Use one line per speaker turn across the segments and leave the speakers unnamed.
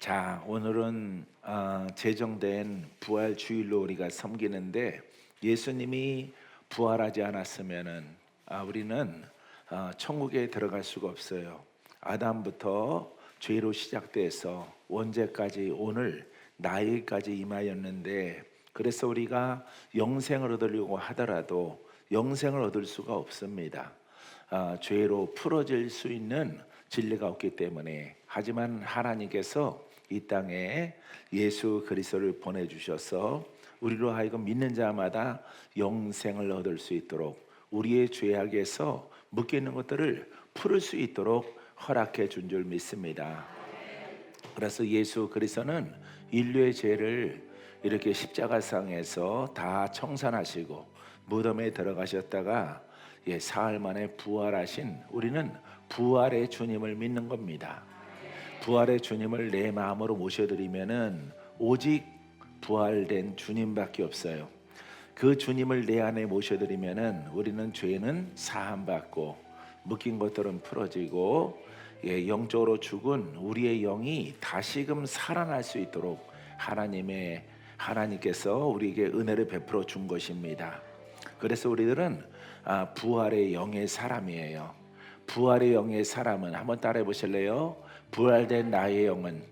자, 오늘은 제정된 부활 주일로 우리가 섬기는데 예수님이 부활하지 않았으면은 우리는 천국에 들어갈 수가 없어요. 아담부터 죄로 시작돼서 원죄까지 오늘 나일까지 임하였는데, 그래서 우리가 영생을 얻으려고 하더라도 영생을 얻을 수가 없습니다. 죄로 풀어질 수 있는 진리가 없기 때문에. 하지만 하나님께서 이 땅에 예수 그리스도를 보내주셔서 우리로 하여금 믿는 자마다 영생을 얻을 수 있도록, 우리의 죄악에서 묶여있는 것들을 풀을 수 있도록 허락해 준 줄 믿습니다. 그래서 예수 그리스도는 인류의 죄를 이렇게 십자가상에서 다 청산하시고 무덤에 들어가셨다가 사흘 만에 부활하신, 우리는 부활의 주님을 믿는 겁니다. 부활의 주님을 내 마음으로 모셔드리면은 오직 부활된 주님밖에 없어요. 그 주님을 내 안에 모셔드리면은 우리는 죄는 사함받고 묶인 것들은 풀어지고 영적으로 죽은 우리의 영이 다시금 살아날 수 있도록 하나님께서 우리에게 은혜를 베풀어 준 것입니다. 그래서 우리들은 부활의 영의 사람이에요. 부활의 영의 사람은 한번 따라해 보실래요? 부활된 나의 영은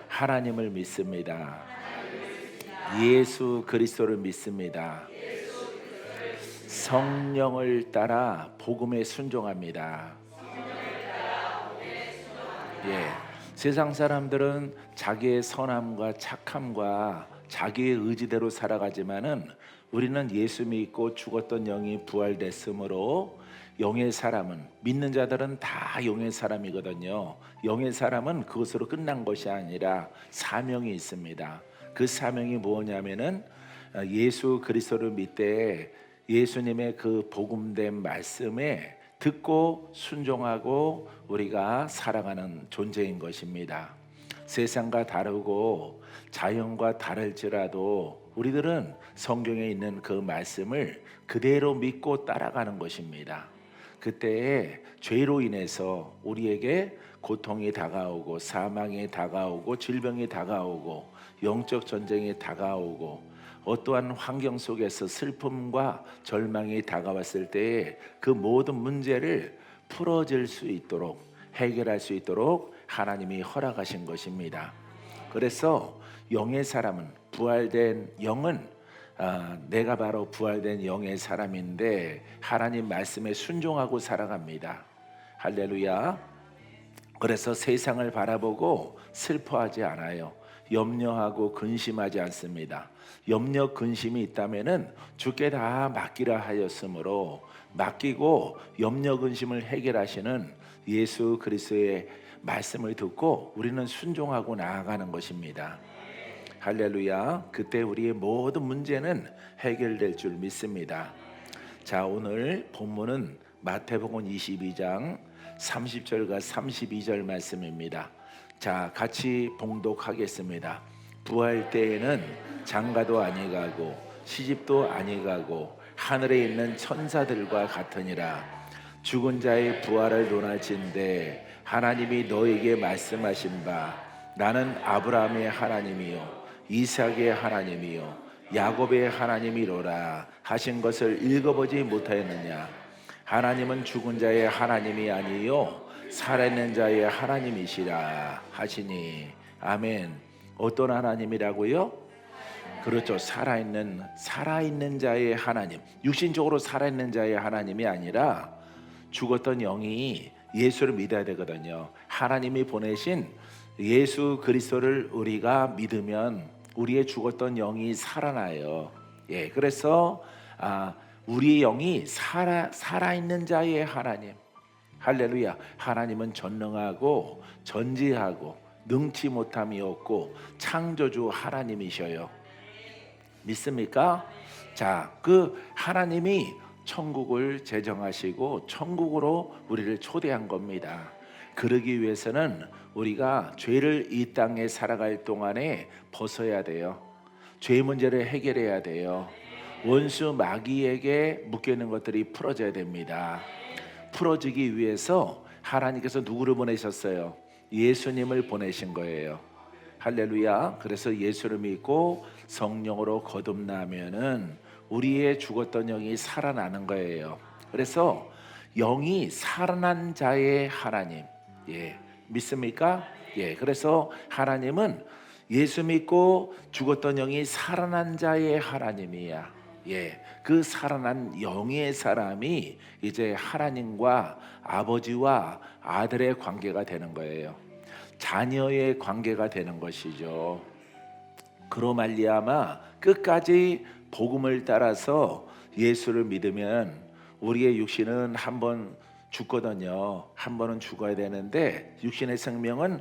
하나님을 믿습니다. 예수 그리스도를 믿습니다. 성령을 따라 복음에 순종합니다. 세상 사람들은 자기의 선함과 착함과 자기의 의지대로 살아가지만은 우리는 예수 믿고 죽었던 영이 부활됐으므로 영의 사람은, 믿는 자들은 다 영의 사람이거든요. 영의 사람은 그것으로 끝난 것이 아니라 사명이 있습니다. 그 사명이 뭐냐면은 예수 그리스도를 믿되 예수님의 그 복음된 말씀에 듣고 순종하고 우리가 살아가는 존재인 것입니다. 세상과 다르고 자연과 다를지라도 우리들은 성경에 있는 그 말씀을 그대로 믿고 따라가는 것입니다. 그때에 죄로 인해서 우리에게 고통이 다가오고 사망이 다가오고 질병이 다가오고 영적 전쟁이 다가오고 어떠한 환경 속에서 슬픔과 절망이 다가왔을 때에 그 모든 문제를 풀어질 수 있도록, 해결할 수 있도록 하나님이 허락하신 것입니다. 그래서 영의 사람은, 부활된 영은 내가 바로 부활된 영의 사람인데 하나님 말씀에 순종하고 살아갑니다. 할렐루야. 그래서 세상을 바라보고 슬퍼하지 않아요. 염려하고 근심하지 않습니다. 염려 근심이 있다면은 주께 다 맡기라 하였으므로 맡기고 염려 근심을 해결하시는 예수 그리스도의 말씀을 듣고 우리는 순종하고 나아가는 것입니다. 할렐루야. 그때 우리의 모든 문제는 해결될 줄 믿습니다. 자, 오늘 본문은 마태복음 22장 30절과 32절 말씀입니다. 자, 같이 봉독하겠습니다. 부활 때에는 장가도 아니가고 시집도 아니가고 하늘에 있는 천사들과 같으니라. 죽은 자의 부활을 논할진대 하나님이 너에게 말씀하신 바 나는 아브라함의 하나님이요 이삭의 하나님이요 야곱의 하나님이로라 하신 것을 읽어보지 못하였느냐. 하나님은 죽은 자의 하나님이 아니요 살아있는 자의 하나님이시라 하시니. 아멘. 어떤 하나님이라고요? 그렇죠. 살아있는 자의 하나님. 육신적으로 살아있는 자의 하나님이 아니라 죽었던 영이 예수를 믿어야 되거든요. 하나님이 보내신 예수 그리스도를 우리가 믿으면 우리의 죽었던 영이 살아나요. 그래서 우리의 영이 살아있는 자의 하나님. 할렐루야. 하나님은 전능하고 전지하고 능치 못함이 없고 창조주 하나님이셔요. 믿습니까? 자, 그 하나님이 천국을 제정하시고 천국으로 우리를 초대한 겁니다. 그러기 위해서는 우리가 죄를 이 땅에 살아갈 동안에 벗어야 돼요. 죄 문제를 해결해야 돼요. 원수 마귀에게 묶여있는 것들이 풀어져야 됩니다. 풀어지기 위해서 하나님께서 누구를 보내셨어요? 예수님을 보내신 거예요. 할렐루야. 그래서 예수를 믿고 성령으로 거듭나면은 우리의 죽었던 영이 살아나는 거예요. 그래서 영이 살아난 자의 하나님, 믿습니까? 그래서 하나님은 예수 믿고 죽었던 영이 살아난 자의 하나님이야. 그 살아난 영의 사람이 이제 하나님과 아버지와 아들의 관계가 되는 거예요. 자녀의 관계가 되는 것이죠. 그로 말미암아 끝까지 복음을 따라서 예수를 믿으면 우리의 육신은 한 번 죽거든요. 한 번은 죽어야 되는데 육신의 생명은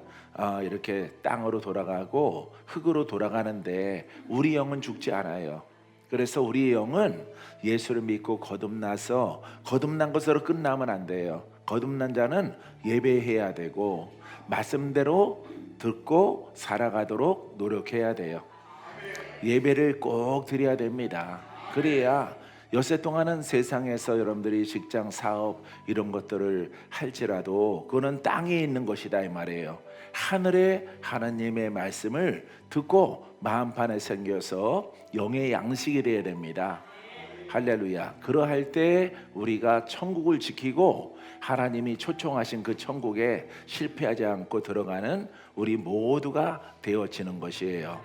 이렇게 땅으로 돌아가고 흙으로 돌아가는데 우리 영은 죽지 않아요. 그래서 우리의 영은 예수를 믿고 거듭나서 거듭난 것으로 끝나면 안 돼요. 거듭난 자는 예배해야 되고 말씀대로 듣고 살아가도록 노력해야 돼요. 예배를 꼭 드려야 됩니다. 그래야 엿새 동안은 세상에서 여러분들이 직장, 사업 이런 것들을 할지라도 그거는 땅에 있는 것이다 이 말이에요. 하늘에 하나님의 말씀을 듣고 마음판에 생겨서 영의 양식이 되어야 됩니다. 할렐루야. 그러할 때 우리가 천국을 지키고 하나님이 초청하신 그 천국에 실패하지 않고 들어가는 우리 모두가 되어지는 것이에요.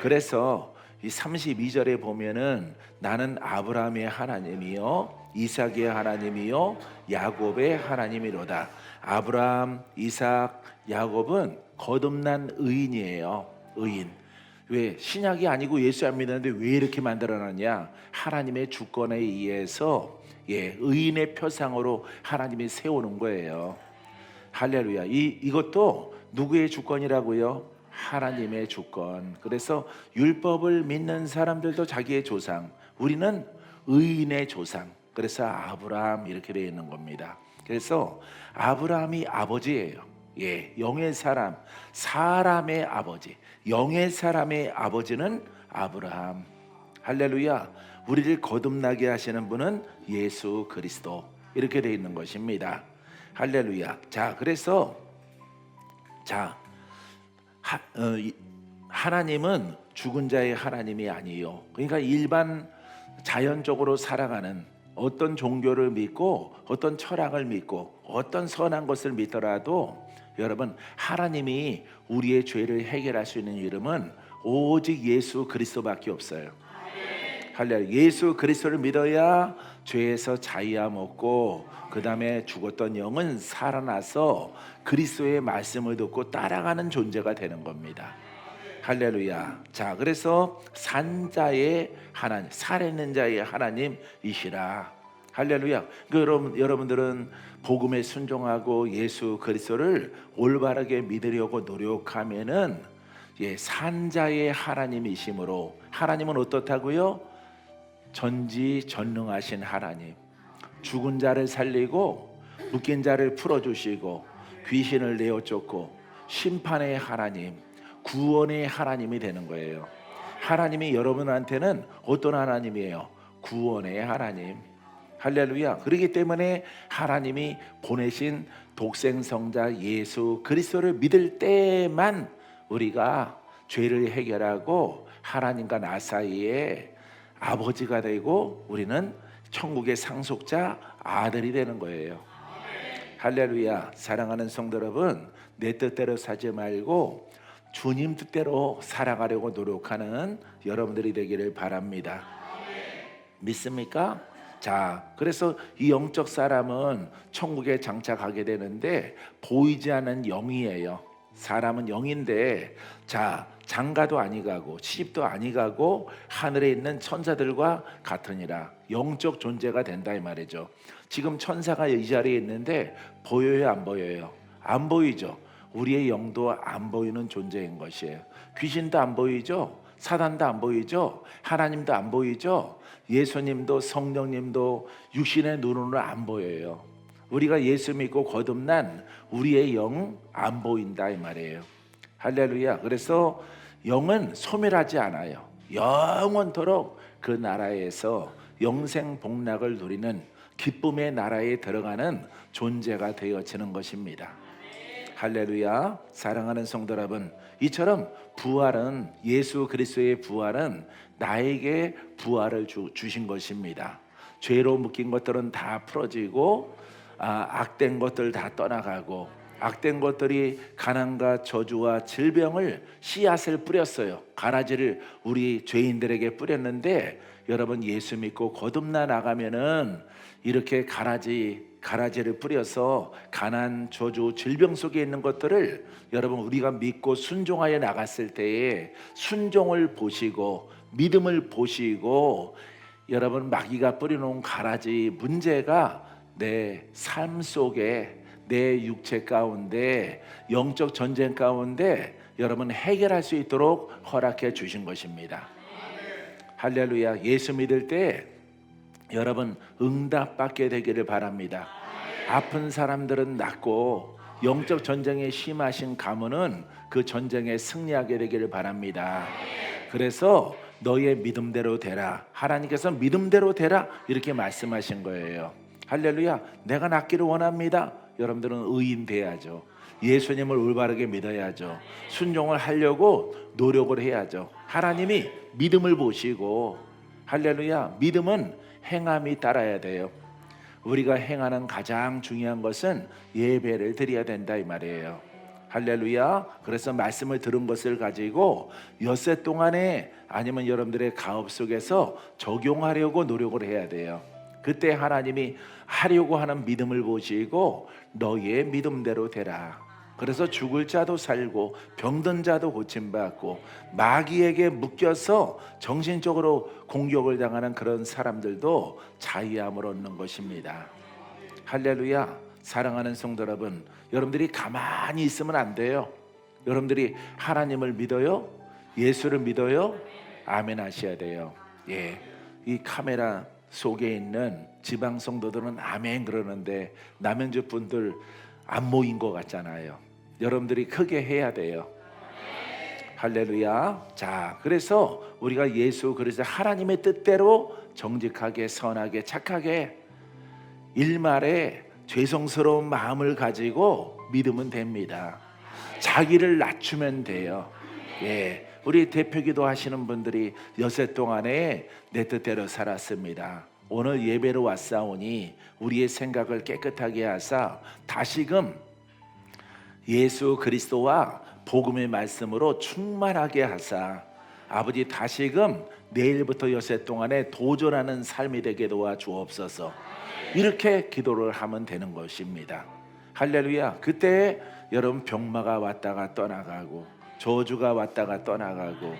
그래서 이 32절에 보면은 나는 아브라함의 하나님이요 이삭의 하나님이요 야곱의 하나님이로다. 아브라함, 이삭, 야곱은 거듭난 의인이에요. 의인. 왜? 신약이 아니고 예수 안 믿었는데 왜 이렇게 만들어놨냐? 하나님의 주권에 의해서 의인의 표상으로 하나님이 세우는 거예요. 할렐루야. 이것도 누구의 주권이라고요? 하나님의 주권. 그래서 율법을 믿는 사람들도 자기의 조상, 우리는 의인의 조상. 그래서 아브라함 이렇게 되어 있는 겁니다. 그래서 아브라함이 아버지예요. 영의 사람, 사람의 아버지. 영의 사람의 아버지는 아브라함. 할렐루야. 우리를 거듭나게 하시는 분은 예수 그리스도. 이렇게 되어 있는 것입니다. 할렐루야. 자, 그래서 하나님은 죽은 자의 하나님이 아니에요. 그러니까 일반 자연적으로 살아가는 어떤 종교를 믿고 어떤 철학을 믿고 어떤 선한 것을 믿더라도 여러분, 하나님이 우리의 죄를 해결할 수 있는 이름은 오직 예수 그리스도밖에 없어요. 할렐루야. 예수 그리스도를 믿어야 죄에서 자유함 얻고 그 다음에 죽었던 영은 살아나서 그리스도의 말씀을 듣고 따라가는 존재가 되는 겁니다. 할렐루야. 자, 그래서 산자의 하나님, 살아있는 자의 하나님이시라. 할렐루야. 여러분들은 복음에 순종하고 예수 그리스도를 올바르게 믿으려고 노력하면은 산자의 하나님이심으로, 하나님은 어떻다고요? 전지전능하신 하나님, 죽은 자를 살리고 묶인 자를 풀어주시고 귀신을 내어 쫓고 심판의 하나님, 구원의 하나님이 되는 거예요. 하나님이 여러분한테는 어떤 하나님이에요? 구원의 하나님. 할렐루야. 그렇기 때문에 하나님이 보내신 독생성자 예수 그리스도를 믿을 때만 우리가 죄를 해결하고 하나님과 나 사이에 아버지가 되고 우리는 천국의 상속자 아들이 되는 거예요. 할렐루야. 사랑하는 성도 여러분, 내 뜻대로 살지 말고 주님 뜻대로 살아가려고 노력하는 여러분들이 되기를 바랍니다. 믿습니까? 자, 그래서 이 영적 사람은 천국에 장착하게 되는데 보이지 않는 영이에요. 사람은 영인데, 자, 장가도 아니 가고 시집도 아니 가고 하늘에 있는 천사들과 같으니라. 영적 존재가 된다 이 말이죠. 지금 천사가 이 자리에 있는데 보여요, 안 보여요? 안 보이죠. 우리의 영도 안 보이는 존재인 것이에요. 귀신도 안 보이죠. 사단도 안 보이죠. 하나님도 안 보이죠. 예수님도 성령님도 육신의 눈으로 안 보여요. 우리가 예수 믿고 거듭난 우리의 영 안 보인다 이 말이에요. 할렐루야. 그래서 영은 소멸하지 않아요. 영원토록 그 나라에서 영생 복락을 누리는 기쁨의 나라에 들어가는 존재가 되어지는 것입니다. 할렐루야. 사랑하는 성도 여러분, 이처럼 부활은, 예수 그리스도의 부활은 나에게 부활을 주신 것입니다. 죄로 묶인 것들은 다 풀어지고 악된 것들 다 떠나가고, 악된 것들이 가난과 저주와 질병을 씨앗을 뿌렸어요. 가라지를 우리 죄인들에게 뿌렸는데, 여러분 예수 믿고 거듭나 나가면은 이렇게 가라지를 뿌려서 가난, 저주, 질병 속에 있는 것들을 여러분 우리가 믿고 순종하여 나갔을 때에 순종을 보시고 믿음을 보시고, 여러분 마귀가 뿌려놓은 가라지 문제가 내 삶 속에, 내 육체 가운데, 영적 전쟁 가운데 여러분 해결할 수 있도록 허락해 주신 것입니다. 할렐루야. 예수 믿을 때 여러분 응답받게 되기를 바랍니다. 아픈 사람들은 낫고 영적 전쟁에 심하신 가문은 그 전쟁에 승리하게 되기를 바랍니다. 그래서 너의 믿음대로 되라. 하나님께서 믿음대로 되라 이렇게 말씀하신 거예요. 할렐루야. 내가 낫기를 원합니다. 여러분들은 의인 돼야죠. 예수님을 올바르게 믿어야죠. 순종을 하려고 노력을 해야죠. 하나님이 믿음을 보시고, 할렐루야, 믿음은 행함이 따라야 돼요. 우리가 행하는 가장 중요한 것은 예배를 드려야 된다 이 말이에요. 할렐루야. 그래서 말씀을 들은 것을 가지고 엿새 동안에, 아니면 여러분들의 가업 속에서 적용하려고 노력을 해야 돼요. 그때 하나님이 하려고 하는 믿음을 보시고 너의 믿음대로 되라. 그래서 죽을 자도 살고 병든 자도 고침받고, 마귀에게 묶여서 정신적으로 공격을 당하는 그런 사람들도 자유함을 얻는 것입니다. 할렐루야. 사랑하는 성도 여러분, 여러분들이 가만히 있으면 안 돼요. 여러분들이 하나님을 믿어요? 예수를 믿어요? 아멘 하셔야 돼요. 예, 이 카메라 속에 있는 지방 성도들은 아멘 그러는데 남양주 분들 안 모인 것 같잖아요. 여러분들이 크게 해야 돼요. 할렐루야. 자, 그래서 우리가 예수 그리스도 하나님의 뜻대로 정직하게, 선하게, 착하게, 일말에 죄송스러운 마음을 가지고 믿으면 됩니다. 자기를 낮추면 돼요. 예, 우리 대표기도 하시는 분들이 엿새 동안에 내 뜻대로 살았습니다. 오늘 예배로 왔사오니 우리의 생각을 깨끗하게 하사 다시금 예수 그리스도와 복음의 말씀으로 충만하게 하사, 아버지 다시금 내일부터 엿새 동안에 도전하는 삶이 되게 도와 주옵소서. 이렇게 기도를 하면 되는 것입니다. 할렐루야. 그때 여러분 병마가 왔다가 떠나가고, 저주가 왔다가 떠나가고,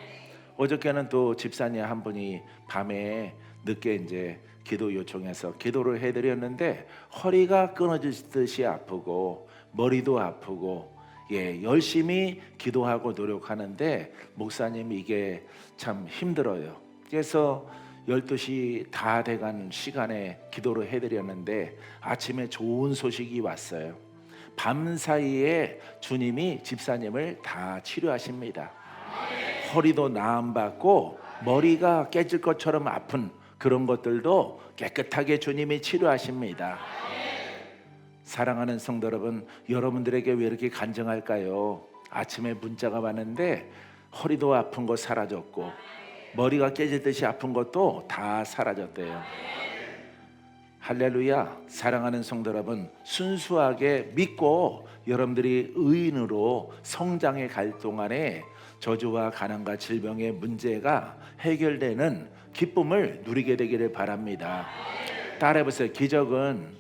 어저께는 또 집사님 한 분이 밤에 늦게 이제 기도 요청해서 기도를 해드렸는데 허리가 끊어지듯이 아프고 머리도 아프고, 예, 열심히 기도하고 노력하는데 목사님 이게 참 힘들어요. 그래서 12시 다 돼간 시간에 기도를 해드렸는데 아침에 좋은 소식이 왔어요. 밤 사이에 주님이 집사님을 다 치료하십니다. 허리도 나음받고 머리가 깨질 것처럼 아픈 그런 것들도 깨끗하게 주님이 치료하십니다. 사랑하는 성도 여러분, 여러분들에게 왜 이렇게 간증할까요? 아침에 문자가 왔는데 허리도 아픈 거 사라졌고 머리가 깨지듯이 아픈 것도 다 사라졌대요. 할렐루야. 사랑하는 성도 여러분, 순수하게 믿고 여러분들이 의인으로 성장해 갈 동안에 저주와 가난과 질병의 문제가 해결되는 기쁨을 누리게 되기를 바랍니다. 따라해보세요. 기적은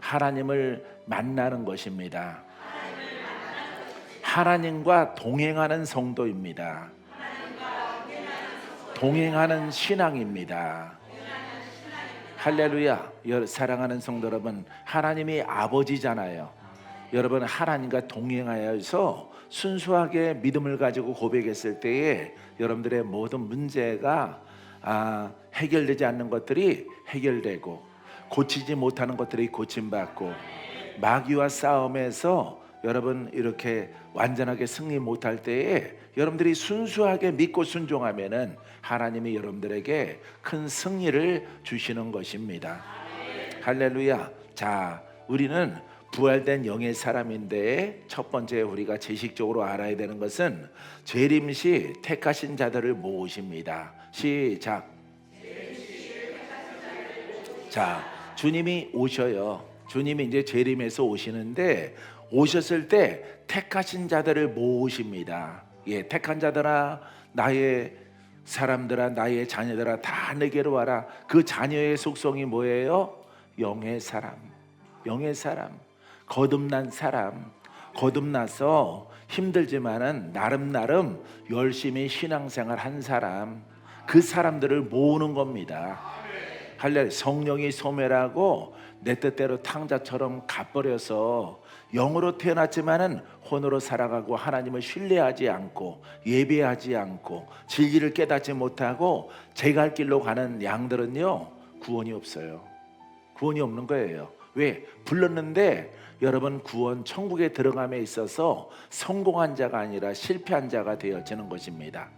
하나님을 만나는 것입니다. 하나님과 동행하는 성도입니다. 동행하는 신앙입니다. 할렐루야. 사랑하는 성도 여러분, 하나님이 아버지잖아요. 여러분 하나님과 동행하여서 순수하게 믿음을 가지고 고백했을 때에 여러분들의 모든 문제가 해결되지 않는 것들이 해결되고, 고치지 못하는 것들이 고침받고, 마귀와 싸움에서 여러분 이렇게 완전하게 승리 못할 때에 여러분들이 순수하게 믿고 순종하면은 하나님이 여러분들에게 큰 승리를 주시는 것입니다. 할렐루야. 자, 우리는 부활된 영의 사람인데 첫 번째 우리가 지식적으로 알아야 되는 것은 재림 시 택하신 자들을 모으십니다. 시작. 자, 주님이 오셔요. 주님이 이제 재림에서 오시는데 오셨을 때 택하신 자들을 모으십니다. 예, 택한 자들아, 나의 사람들아, 나의 자녀들아, 다 내게로 와라. 그 자녀의 속성이 뭐예요? 영의 사람, 영의 사람, 거듭난 사람, 거듭나서 힘들지만은 나름 열심히 신앙생활 한 사람, 그 사람들을 모으는 겁니다. 할렐루야. 성령이 소멸하고 내 뜻대로 탕자처럼 갚버려서 영으로 태어났지만은 혼으로 살아가고 하나님을 신뢰하지 않고 예배하지 않고 진리를 깨닫지 못하고 제갈 길로 가는 양들은요, 구원이 없어요. 구원이 없는 거예요. 왜? 불렀는데 여러분, 구원 천국에 들어감에 있어서 성공한 자가 아니라 실패한 자가 되어지는 것입니다.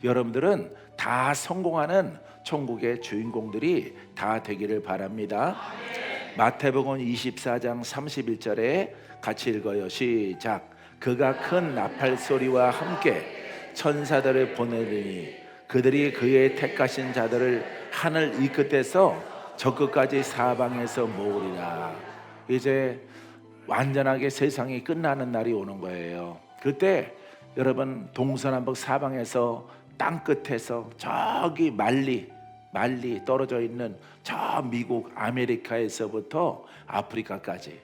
여러분들은 다 성공하는 천국의 주인공들이 다 되기를 바랍니다. 마태복음 24장 31절에 같이 읽어요. 시작. 그가 큰 나팔 소리와 함께 천사들을 보내리니 그들이 그의 택하신 자들을 하늘 이 끝에서 저 끝까지 사방에서 모으리라. 이제 완전하게 세상이 끝나는 날이 오는 거예요. 그때 여러분, 동서남북 사방에서 땅 끝에서 저기 말리 떨어져 있는 저 미국 아메리카에서부터 아프리카까지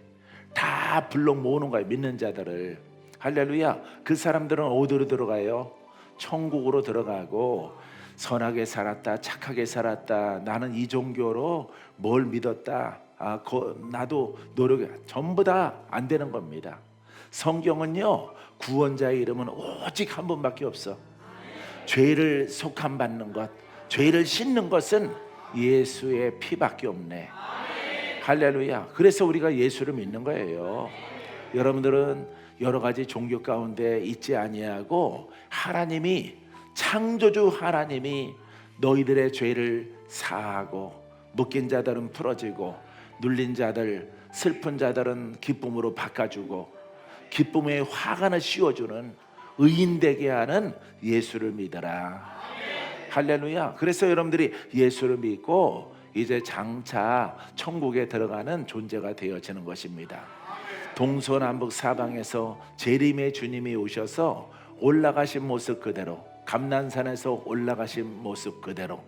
다 불러 모으는 거예요. 믿는 자들을. 할렐루야. 그 사람들은 어디로 들어가요? 천국으로 들어가고, 선하게 살았다, 착하게 살았다, 나는 이 종교로 뭘 믿었다, 나도 노력해, 전부 다 안 되는 겁니다. 성경은요, 구원자의 이름은 오직 한 분밖에 없어. 죄를 속함 받는 것, 죄를 씻는 것은 예수의 피밖에 없네. 할렐루야. 그래서 우리가 예수를 믿는 거예요. 여러분들은 여러 가지 종교 가운데 있지 아니하고 하나님이, 창조주 하나님이 너희들의 죄를 사하고 묶인 자들은 풀어지고 눌린 자들, 슬픈 자들은 기쁨으로 바꿔주고 기쁨의 화관을 씌워주는 의인 되게 하는 예수를 믿어라. 할렐루야. 그래서 여러분들이 예수를 믿고 이제 장차 천국에 들어가는 존재가 되어지는 것입니다. 동서남북 사방에서 재림의 주님이 오셔서 올라가신 모습 그대로, 감난산에서 올라가신 모습 그대로,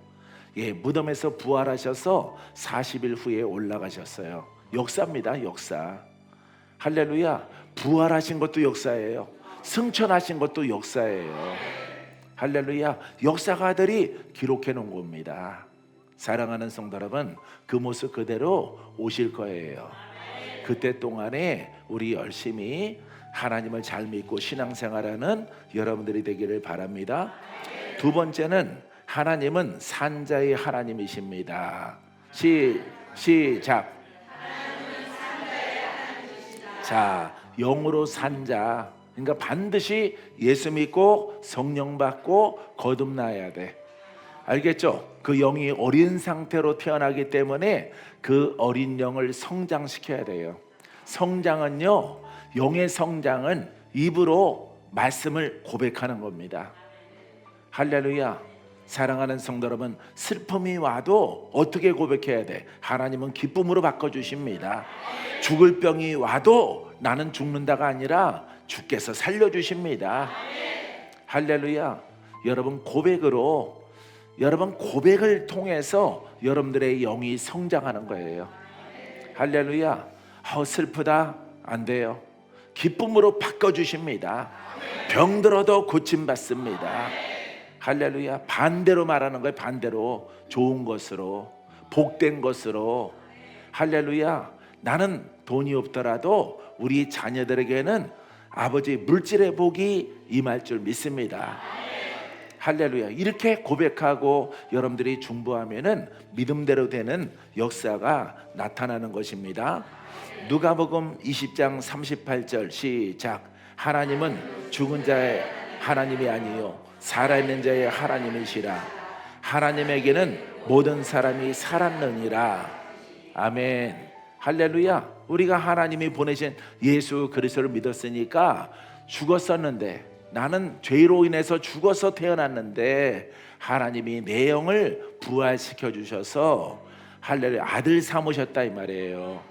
예, 무덤에서 부활하셔서 40일 후에 올라가셨어요. 역사입니다. 역사. 할렐루야. 부활하신 것도 역사예요. 승천하신 것도 역사예요. 할렐루야. 역사가들이 기록해 놓은 겁니다. 사랑하는 성도 여러분, 그 모습 그대로 오실 거예요. 그때 동안에 우리 열심히 하나님을 잘 믿고 신앙생활하는 여러분들이 되기를 바랍니다. 두 번째는 하나님은 산자의 하나님이십니다. 시작. 자, 영으로 산자, 그러니까 반드시 예수 믿고 성령 받고 거듭나야 돼. 알겠죠? 그 영이 어린 상태로 태어나기 때문에 그 어린 영을 성장시켜야 돼요. 성장은요, 영의 성장은 입으로 말씀을 고백하는 겁니다. 할렐루야. 사랑하는 성도 여러분, 슬픔이 와도 어떻게 고백해야 돼? 하나님은 기쁨으로 바꿔주십니다. 죽을 병이 와도 나는 죽는다가 아니라 주께서 살려주십니다. 할렐루야. 여러분, 고백을 통해서 여러분들의 영이 성장하는 거예요. 할렐루야. 슬프다, 안 돼요. 기쁨으로 바꿔주십니다. 병들어도 고침받습니다. 할렐루야. 반대로 말하는 거예요. 반대로, 좋은 것으로, 복된 것으로. 할렐루야. 나는 돈이 없더라도 우리 자녀들에게는 아버지 물질의 복이 임할 줄 믿습니다. 할렐루야. 이렇게 고백하고 여러분들이 중보하면은 믿음대로 되는 역사가 나타나는 것입니다. 누가복음 20장 38절 시작. 하나님은 죽은 자의 하나님이 아니요 살아있는 자의 하나님이시라. 하나님에게는 모든 사람이 살았느니라. 아멘. 할렐루야. 우리가 하나님이 보내신 예수 그리스도를 믿었으니까 죽었었는데, 나는 죄로 인해서 죽어서 태어났는데 하나님이 내 영을 부활시켜 주셔서 할렐루야 아들 삼으셨다 이 말이에요.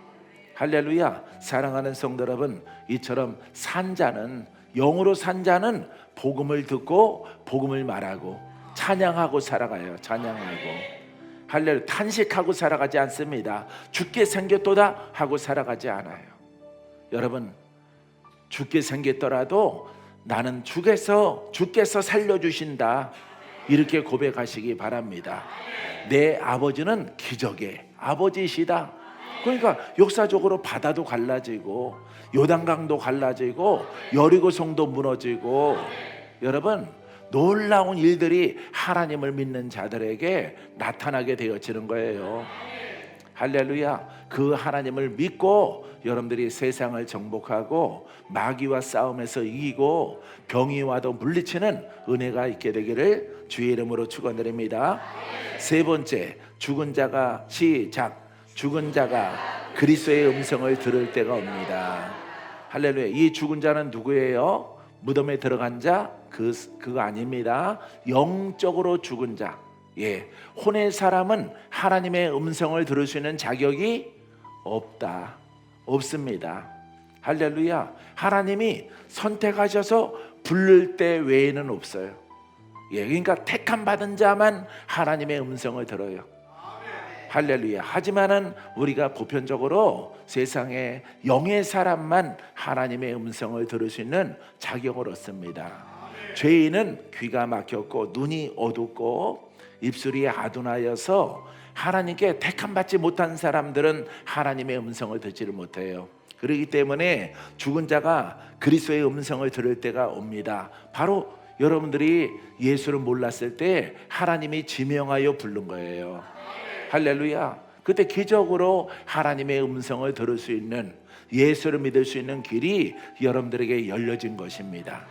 할렐루야. 사랑하는 성도 여러분, 이처럼 산 자는, 영으로 산 자는 복음을 듣고 복음을 말하고 찬양하고 살아가요. 찬양하고 할렐루야. 탄식하고 살아가지 않습니다. 죽게 생겼도다 하고 살아가지 않아요. 여러분, 죽게 생겼더라도 나는 주께서 살려주신다, 이렇게 고백하시기 바랍니다. 내 아버지는 기적의 아버지시다. 그러니까 역사적으로 바다도 갈라지고 요단강도 갈라지고 여리고성도 무너지고, 여러분 놀라운 일들이 하나님을 믿는 자들에게 나타나게 되어지는 거예요. 할렐루야. 그 하나님을 믿고 여러분들이 세상을 정복하고 마귀와 싸움에서 이기고 병이 와도 물리치는 은혜가 있게 되기를 주의 이름으로 축원드립니다. 세 번째, 죽은 자가 시작. 죽은 자가 그리스도의 음성을 들을 때가 옵니다. 할렐루야. 이 죽은 자는 누구예요? 무덤에 들어간 자? 그거 아닙니다. 영적으로 죽은 자. 혼의 사람은 하나님의 음성을 들을 수 있는 자격이 없습니다. 할렐루야. 하나님이 선택하셔서 부를 때 외에는 없어요. 그러니까 택함 받은 자만 하나님의 음성을 들어요. 할렐루야. 하지만은 우리가 보편적으로 세상에 영의 사람만 하나님의 음성을 들을 수 있는 자격을 얻습니다. 죄인은 귀가 막혔고 눈이 어둡고 입술이 아둔하여서 하나님께 택함 받지 못한 사람들은 하나님의 음성을 듣지를 못해요. 그렇기 때문에 죽은 자가 그리스도의 음성을 들을 때가 옵니다. 바로 여러분들이 예수를 몰랐을 때 하나님이 지명하여 부른 거예요. 할렐루야. 그때 기적으로 하나님의 음성을 들을 수 있는, 예수를 믿을 수 있는 길이 여러분들에게 열려진 것입니다.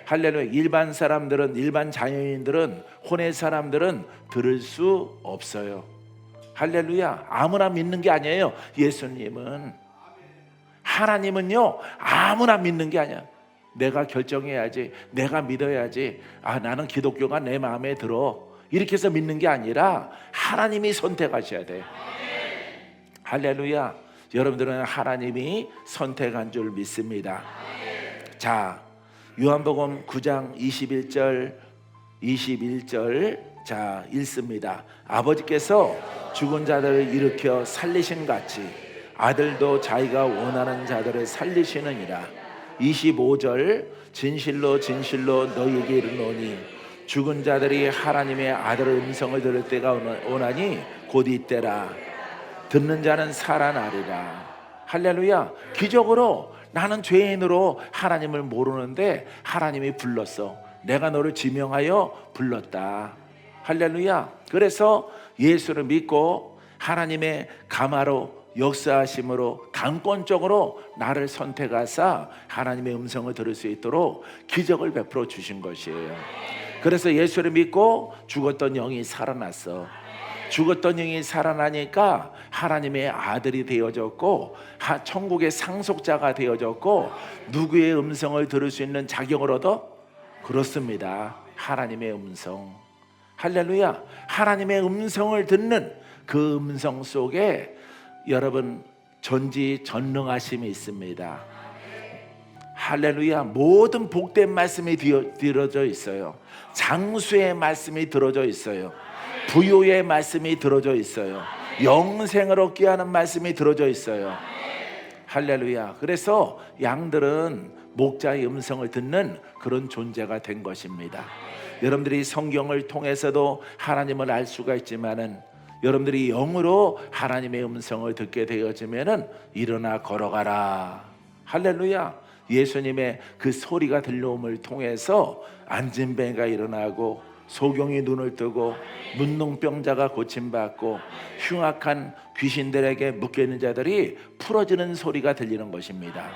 할렐루야. 일반 사람들은, 일반 자연인들은, 혼의 사람들은 들을 수 없어요. 할렐루야. 아무나 믿는 게 아니에요. 예수님은, 하나님은요 아무나 믿는 게 아니야. 내가 결정해야지, 내가 믿어야지, 나는 기독교가 내 마음에 들어, 이렇게 해서 믿는 게 아니라 하나님이 선택하셔야 돼요. 할렐루야. 여러분들은 하나님이 선택한 줄 믿습니다. 자, 요한복음 9장 21절 자 읽습니다. 아버지께서 죽은 자들을 일으켜 살리신 같이 아들도 자기가 원하는 자들을 살리시느니라. 25절 진실로 진실로 너희에게 이르노니 죽은 자들이 하나님의 아들의 음성을 들을 때가 오나니 곧 이때라. 듣는 자는 살아나리라. 할렐루야. 기적으로 나는 죄인으로 하나님을 모르는데 하나님이 불렀어. 내가 너를 지명하여 불렀다. 할렐루야. 그래서 예수를 믿고 하나님의 감화로 역사하심으로 강권적으로 나를 선택하사 하나님의 음성을 들을 수 있도록 기적을 베풀어 주신 것이에요. 그래서 예수를 믿고 죽었던 영이 살아났어. 죽었던 영이 살아나니까 하나님의 아들이 되어졌고 천국의 상속자가 되어졌고 누구의 음성을 들을 수 있는 자격을 얻어? 그렇습니다. 하나님의 음성. 할렐루야. 하나님의 음성을 듣는 그 음성 속에 여러분 전지전능하심이 있습니다. 할렐루야. 모든 복된 말씀이 들어져 있어요. 장수의 말씀이 들어져 있어요. 부요의 말씀이 들어져 있어요. 영생을 얻게 하는 말씀이 들어져 있어요. 할렐루야. 그래서 양들은 목자의 음성을 듣는 그런 존재가 된 것입니다. 여러분들이 성경을 통해서도 하나님을 알 수가 있지만은 여러분들이 영으로 하나님의 음성을 듣게 되어지면은 일어나 걸어가라. 할렐루야. 예수님의 그 소리가 들려옴을 통해서 안진뱅이가 일어나고 소경이 눈을 뜨고 문둥병자가 고침받고 흉악한 귀신들에게 묶여있는 자들이 풀어지는 소리가 들리는 것입니다.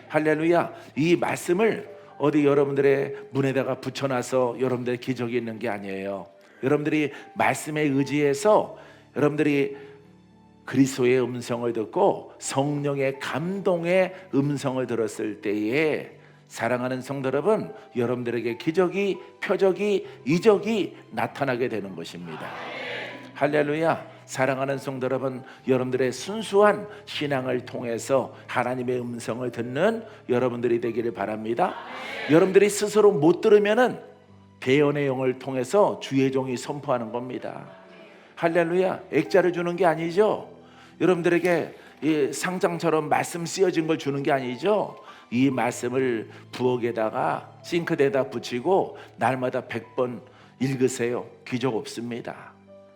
할렐루야. 이 말씀을 어디 여러분들의 문에다가 붙여놔서 여러분들의 기적이 있는 게 아니에요. 여러분들이 말씀에 의지해서 여러분들이 그리스도의 음성을 듣고 성령의 감동의 음성을 들었을 때에 사랑하는 성도 여러분, 여러분들에게 기적이, 표적이, 이적이 나타나게 되는 것입니다. 할렐루야. 사랑하는 성도 여러분, 여러분들의 순수한 신앙을 통해서 하나님의 음성을 듣는 여러분들이 되기를 바랍니다. 여러분들이 스스로 못 들으면은 대언의 영을 통해서 주의 종이 선포하는 겁니다. 할렐루야. 액자를 주는 게 아니죠. 여러분들에게 이 상장처럼 말씀 쓰여진 걸 주는 게 아니죠. 이 말씀을 부엌에다가 싱크대에다 붙이고 날마다 100번 읽으세요. 기적 없습니다.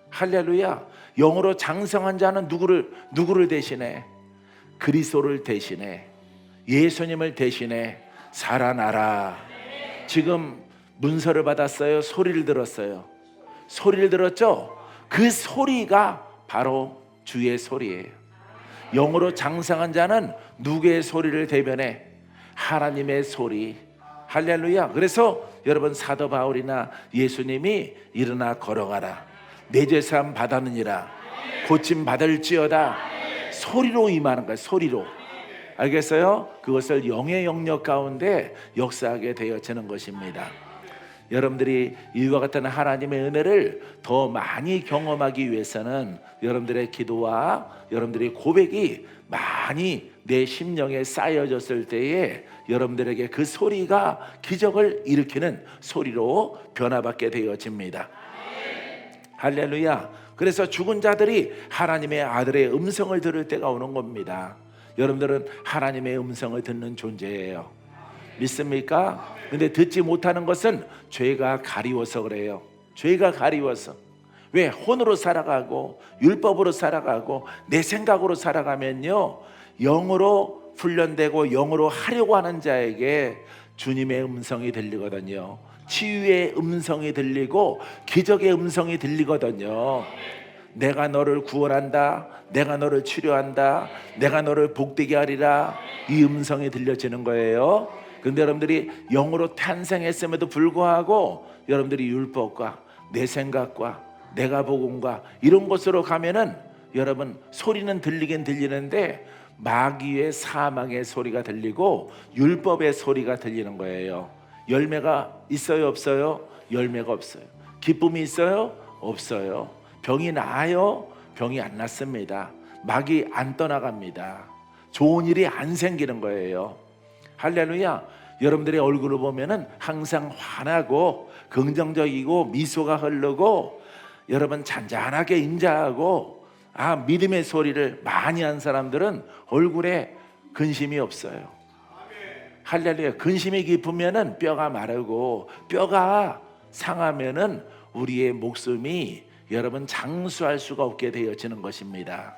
할렐루야. 영으로 장성한 자는 누구를 대신해? 그리스도를 대신해, 예수님을 대신해 살아나라. 지금 문서를 받았어요? 소리를 들었어요? 소리를 들었죠? 그 소리가 바로 주의 소리예요. 영으로 장성한 자는 누구의 소리를 대변해? 하나님의 소리. 할렐루야. 그래서 여러분, 사도 바울이나 예수님이 일어나 걸어가라, 내 죄사함 받았느니라, 고침 받을지어다, 소리로 임하는 거예요. 소리로. 알겠어요? 그것을 영의 영역 가운데 역사하게 되어지는 것입니다. 여러분들이 이와 같은 하나님의 은혜를 더 많이 경험하기 위해서는 여러분들의 기도와 여러분들의 고백이 많이 내 심령에 쌓여졌을 때에 여러분들에게 그 소리가 기적을 일으키는 소리로 변화받게 되어집니다. 할렐루야. 그래서 죽은 자들이 하나님의 아들의 음성을 들을 때가 오는 겁니다. 여러분들은 하나님의 음성을 듣는 존재예요. 믿습니까? 근데 듣지 못하는 것은 죄가 가리워서 그래요. 죄가 가리워서. 왜? 혼으로 살아가고 율법으로 살아가고 내 생각으로 살아가면요, 영으로 훈련되고 영으로 하려고 하는 자에게 주님의 음성이 들리거든요. 치유의 음성이 들리고 기적의 음성이 들리거든요. 내가 너를 구원한다, 내가 너를 치료한다, 내가 너를 복되게 하리라, 이 음성이 들려지는 거예요. 근데 여러분들이 영으로 탄생했음에도 불구하고 여러분들이 율법과 내 생각과 내가 복음과 이런 곳으로 가면은 여러분, 소리는 들리긴 들리는데 마귀의 사망의 소리가 들리고 율법의 소리가 들리는 거예요. 열매가 있어요, 없어요? 열매가 없어요. 기쁨이 있어요? 없어요. 병이 나아요? 병이 안 낫습니다. 마귀 안 떠나갑니다. 좋은 일이 안 생기는 거예요. 할렐루야. 여러분들의 얼굴을 보면은 항상 환하고 긍정적이고 미소가 흐르고 여러분 잔잔하게 인자하고 믿음의 소리를 많이 한 사람들은 얼굴에 근심이 없어요. 할렐루야. 근심이 깊으면은 뼈가 마르고 뼈가 상하면은 우리의 목숨이 여러분 장수할 수가 없게 되어지는 것입니다.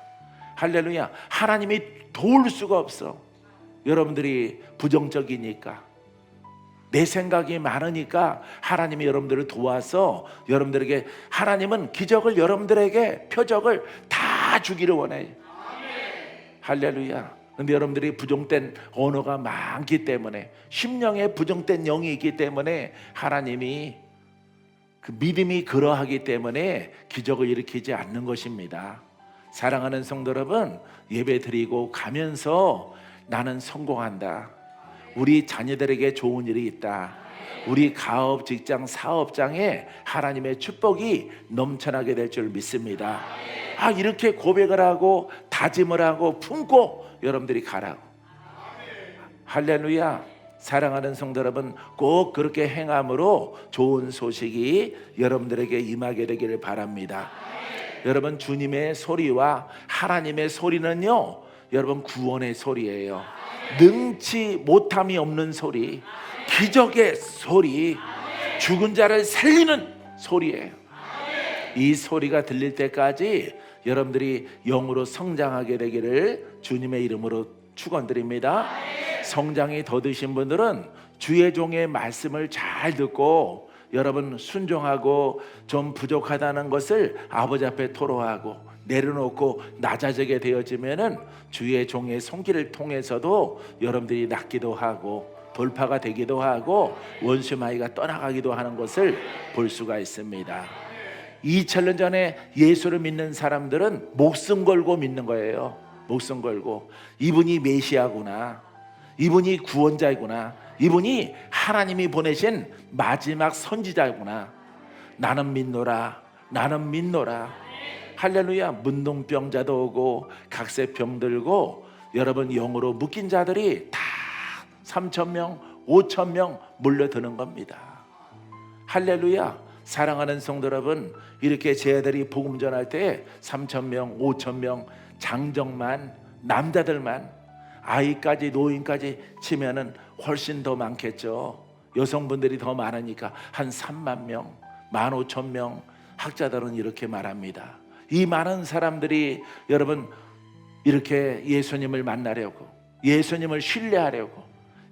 할렐루야. 하나님이 도울 수가 없어. 여러분들이 부정적이니까, 내 생각이 많으니까 하나님이 여러분들을 도와서 여러분들에게, 하나님은 기적을 여러분들에게, 표적을 다 주기를 원해요. 할렐루야. 근데 여러분들이 부정된 언어가 많기 때문에, 심령에 부정된 영이 있기 때문에 하나님이 그 믿음이 그러하기 때문에 기적을 일으키지 않는 것입니다. 사랑하는 성도 여러분, 예배 드리고 가면서 나는 성공한다, 우리 자녀들에게 좋은 일이 있다, 우리 가업, 직장, 사업장에 하나님의 축복이 넘쳐나게 될 줄 믿습니다. 이렇게 고백을 하고 다짐을 하고 품고 여러분들이 가라고. 할렐루야. 사랑하는 성도 여러분, 꼭 그렇게 행함으로 좋은 소식이 여러분들에게 임하게 되기를 바랍니다. 여러분, 주님의 소리와 하나님의 소리는요, 여러분 구원의 소리예요. 능치 못함이 없는 소리, 기적의 소리, 죽은 자를 살리는 소리예요. 이 소리가 들릴 때까지 여러분들이 영으로 성장하게 되기를 주님의 이름으로 축원드립니다. 성장이 더디신 분들은 주의 종의 말씀을 잘 듣고 여러분 순종하고 좀 부족하다는 것을 아버지 앞에 토로하고 내려놓고 낮아지게 되어지면은 주의 종의 손길을 통해서도 여러분들이 낫기도 하고 돌파가 되기도 하고 원수 마귀가 떠나가기도 하는 것을 볼 수가 있습니다. 2000년 전에 예수를 믿는 사람들은 목숨 걸고 믿는 거예요. 목숨 걸고 이분이 메시아구나, 이분이 구원자이구나, 이분이 하나님이 보내신 마지막 선지자구나, 나는 믿노라, 나는 믿노라. 할렐루야. 문둥병자도 오고 각세병 들고 여러분 영으로 묶인 자들이 다 3,000명 5,000명 몰려드는 겁니다. 할렐루야. 사랑하는 성도 여러분, 이렇게 제 아들이 복음 전할 때 3,000명 5,000명 장정만, 남자들만, 아이까지 노인까지 치면은 훨씬 더 많겠죠. 여성분들이 더 많으니까 한 3만 명 15,000명. 학자들은 이렇게 말합니다. 이 많은 사람들이 여러분 이렇게 예수님을 만나려고, 예수님을 신뢰하려고,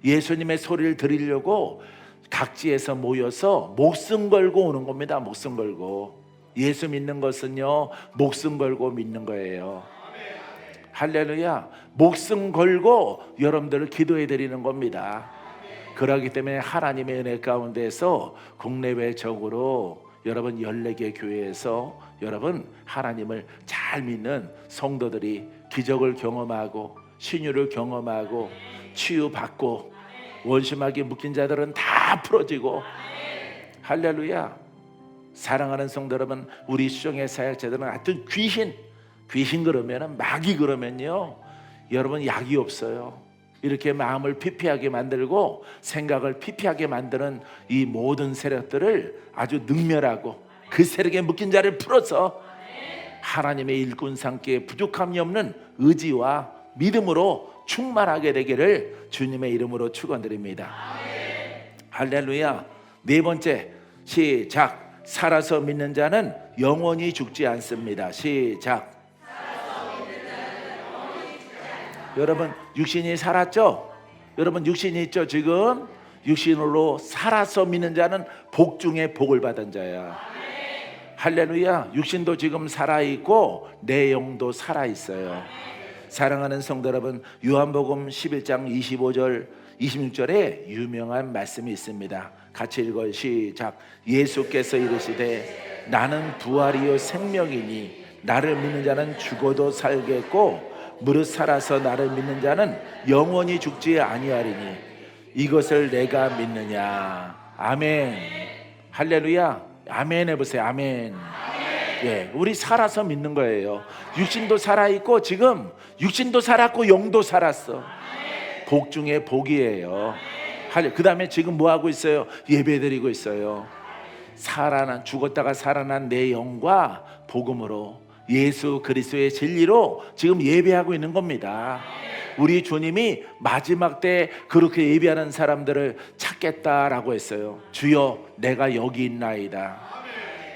예수님의 소리를 들으려고 각지에서 모여서 목숨 걸고 오는 겁니다. 목숨 걸고. 예수 믿는 것은요, 목숨 걸고 믿는 거예요. 할렐루야. 목숨 걸고 여러분들을 기도해 드리는 겁니다. 그렇기 때문에 하나님의 은혜 가운데서 국내외적으로 여러분 14개 교회에서 여러분 하나님을 잘 믿는 성도들이 기적을 경험하고 신유를 경험하고 치유받고 원심하게 묶인 자들은 다 풀어지고. 할렐루야. 사랑하는 성도 여러분, 우리 수정의 사역자들은 하여튼 귀신 그러면, 마귀 그러면요, 여러분 약이 없어요. 이렇게 마음을 피폐하게 만들고 생각을 피폐하게 만드는 이 모든 세력들을 아주 능멸하고 그 세력에 묶인 자를 풀어서 하나님의 일꾼 삼기에 부족함이 없는 의지와 믿음으로 충만하게 되기를 주님의 이름으로 축원드립니다. 할렐루야. 네 번째, 시작. 살아서 믿는 자는 영원히 죽지 않습니다. 시작. 여러분 육신이 살았죠? 여러분 육신이 있죠? 지금 육신으로 살아서 믿는 자는 복 중에 복을 받은 자야. 할렐루야. 육신도 지금 살아있고 내 영도 살아있어요. 사랑하는 성도 여러분, 요한복음 11장 25절 26절에 유명한 말씀이 있습니다. 같이 읽어요. 시작. 예수께서 이르시되 나는 부활이요 생명이니 나를 믿는 자는 죽어도 살겠고 무릇 살아서 나를 믿는 자는 영원히 죽지 아니하리니 이것을 내가 믿느냐. 아멘. 할렐루야. 아멘 해보세요. 아멘. 예, 우리 살아서 믿는 거예요. 육신도 살아있고 지금 육신도 살았고 영도 살았어. 복 중에 복이에요. 그 다음에 지금 뭐 하고 있어요? 예배드리고 있어요. 죽었다가 살아난 내 영과 복음으로 예수 그리스도의 진리로 지금 예배하고 있는 겁니다. 우리 주님이 마지막 때 그렇게 예배하는 사람들을 찾겠다라고 했어요. 주여 내가 여기 있나이다.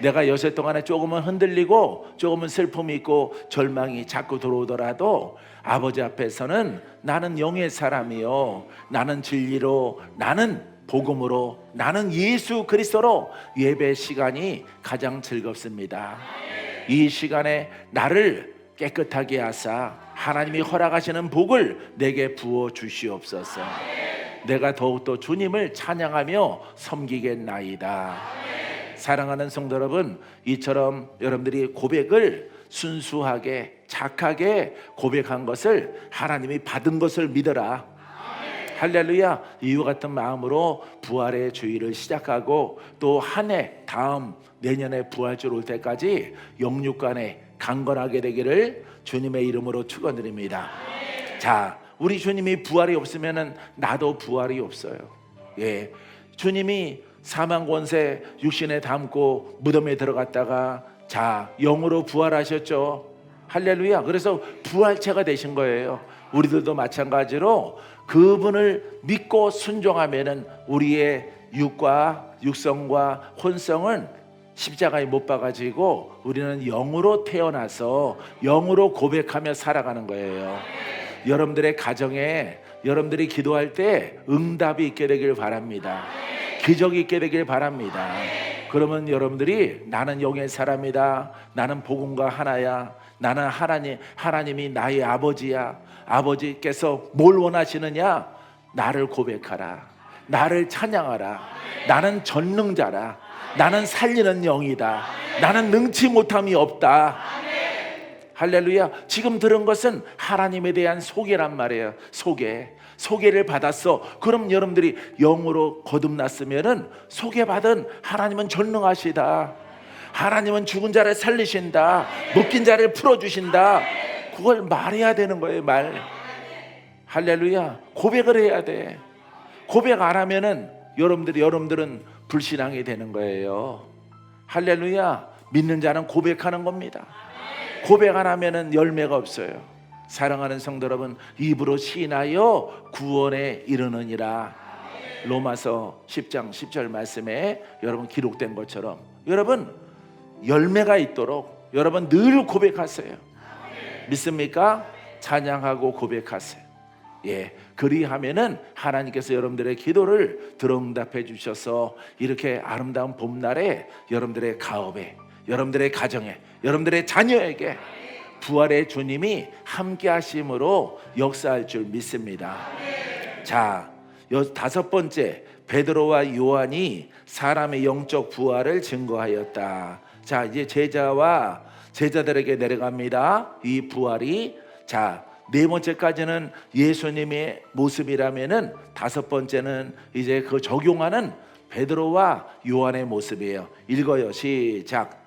내가 여세 동안에 조금은 흔들리고 조금은 슬픔이 있고 절망이 자꾸 들어오더라도 아버지 앞에서는 나는 영의 사람이요, 나는 진리로, 나는 복음으로, 나는 예수 그리스도로 예배 시간이 가장 즐겁습니다. 이 시간에 나를 깨끗하게 하사 하나님이 허락하시는 복을 내게 부어 주시옵소서. 내가 더욱더 주님을 찬양하며 섬기겠나이다. 사랑하는 성도 여러분, 이처럼 여러분들이 고백을 순수하게 착하게 고백한 것을 하나님이 받은 것을 믿어라. 할렐루야. 이와 같은 마음으로 부활의 주일을 시작하고 또 한 해 다음 내년에 부활주일 올 때까지 영육간에 강건하게 되기를 주님의 이름으로 축원드립니다. 자, 우리 주님이 부활이 없으면은 나도 부활이 없어요. 예, 주님이 사망 권세 육신에 담고 무덤에 들어갔다가 자 영으로 부활하셨죠. 할렐루야. 그래서 부활체가 되신 거예요. 우리들도 마찬가지로 그분을 믿고 순종하면은 우리의 육성과 혼성은 십자가에 못 박아지고 우리는 영으로 태어나서 영으로 고백하며 살아가는 거예요. 여러분들의 가정에 여러분들이 기도할 때 응답이 있게 되길 바랍니다. 기적이 있게 되길 바랍니다. 그러면 여러분들이 나는 영의 사람이다, 나는 복음과 하나야, 나는 하나님이 나의 아버지야, 아버지께서 뭘 원하시느냐? 나를 고백하라, 나를 찬양하라, 나는 전능자라, 나는 살리는 영이다, 나는 능치 못함이 없다. 할렐루야. 지금 들은 것은 하나님에 대한 소개란 말이에요. 소개를 받았어. 그럼 여러분들이 영으로 거듭났으면은 소개받은 하나님은 전능하시다. 하나님은 죽은 자를 살리신다. 묶인 자를 풀어주신다. 그걸 말해야 되는 거예요. 말. 할렐루야. 고백을 해야 돼. 고백 안 하면은 여러분들은 불신앙이 되는 거예요. 할렐루야. 믿는 자는 고백하는 겁니다. 고백 안 하면은 열매가 없어요. 사랑하는 성도 여러분, 입으로 시인하여 구원에 이르느니라. 로마서 10장 10절 말씀에 여러분 기록된 것처럼 여러분 열매가 있도록 여러분 늘 고백하세요. 믿습니까? 찬양하고 고백하세요. 예, 그리하면은 하나님께서 여러분들의 기도를 들어응답해 주셔서 이렇게 아름다운 봄날에 여러분들의 가업에, 여러분들의 가정에, 여러분들의 자녀에게 부활의 주님이 함께 하심으로 역사할 줄 믿습니다. 자, 다섯 번째, 베드로와 요한이 사람의 영적 부활을 증거하였다. 자, 이제 제자들에게 내려갑니다. 이 부활이. 자, 네 번째까지는 예수님의 모습이라면은 다섯 번째는 이제 그 적용하는 베드로와 요한의 모습이에요. 읽어요. 시작.